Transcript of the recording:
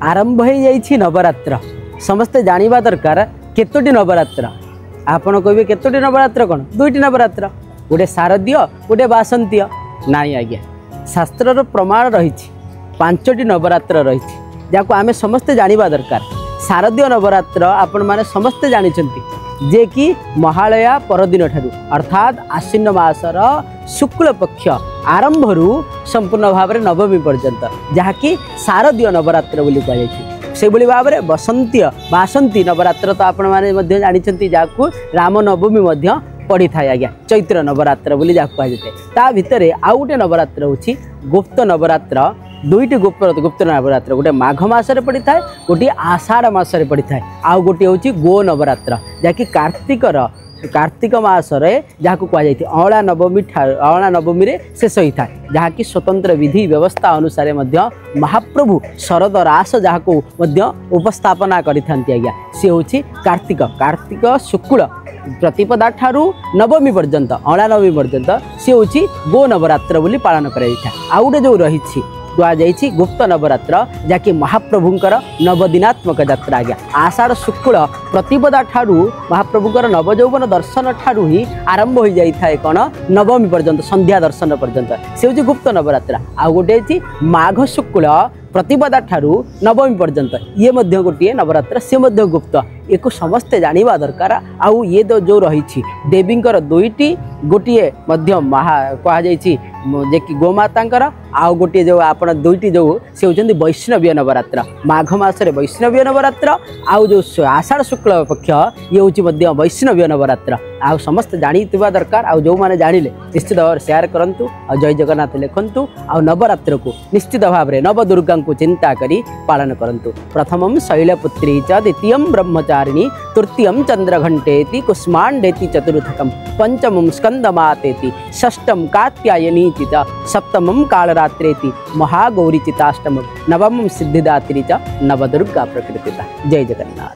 आरंभ हो जाइछि नवरात्र समस्ते जानिबा दरकार केतोटी नवरात्र आपण कहबे केतोटी नवरात्र कौन दुईटी नवरात्र गोटे शारदीय गोटे बासंतीय नाई आज्ञा शास्त्र प्रमाण रही पांचटी नवरात्र रही जहाँ आम समस्ते जानिबा दरकार शारदीय नवरात्र आपण माने समस्ते जानिछंती जे कि महालया परदिन ठारू अर्थात आश्विन मासर शुक्ल पक्ष आरंभ संपूर्ण भाव में नवमी पर्यंत जहाँकि शारदीय नवरात्र बोली कहुई से भाव में बसंतीय बासंती नवरात्र तो आपण मैंने जानी जहाँ राम नवमी पड़ी था आज्ञा चैत्र नवरात्र बोली जहाँ कहुए ता भितर आउ गोटे नवरात्र होची गुप्त नवरात्र दुईटी गुप्त नवरात्र गोटे माघ मासरे पड़ी था गोटे आषाढ़ मासरे पड़ी था आउ गोटे हूँ गो नवरात्र जहाँकि कार्तिक मासरे जहाँ को कहुई अँला नवमी शेष होता है जहाँ कि स्वतंत्र विधि व्यवस्था अनुसार महाप्रभु शरद रास जहाँ को उपस्थापना करिथांती सी हूँ कार्तिक शुक्ल प्रतिपदा ठारू नवमी पर्यंत अँला नवमी पर्यंत सी हूँ गो नवरात्र बोली पालन कर गोटे जो रही कहुई गुप्त नवरात्र जहाँकि महाप्रभुंकर नवदिनात्मक यात्रा आज्ञा आषाढ़ शुक्ल प्रतिपदा ठारू महाप्रभुंकर नवजौवन दर्शन ठारू ही आरंभ हो जाए कौन नवमी पर्यंत संध्या दर्शन पर्यंत से हूँ गुप्त नवरात्र आउ गोटे माघ शुक्ल प्रतिपदा ठारू नवमी पर्यंत ये मध्य गोटे नवरात्र से मध्य गुप्त एक समस्ते जानिबा दरकार आउ ये जो रही देवींकर दुईटी गोटे महा कहुई जे कि गोमातांकर आउ गोटे जो आपण दुईटी जो से होती वैष्णवीय नवरात्र माघ मासरे वैष्णवीय नवरात्र आउ जो आषाढ़ शुक्ल पक्ष ये हूँ वैष्णवीय नवरात्र आउ समस्त जानिथिबा दरकार आउ जो माने जानिले निश्चित भाव शेयर करंतु आ जय जगन्नाथ लिखंतु आ नवरात्र को निश्चित भाव में नवदुर्गा को चिंता करी पालन करंतु प्रथमं शैलपुत्री च द्वितीयं ब्रह्मचारिणी तृतीयं चंद्रघंटेति कुष्मांडेति चतुर्थकं पंचमं स्कंदमातेति षष्ठं कात्यायनी च सप्तमं कालरात्रेति महागौरी चिताष्टमं नवमं सिद्धिदात्री च नवदुर्गा प्रकृतिता। जय जगन्नाथ।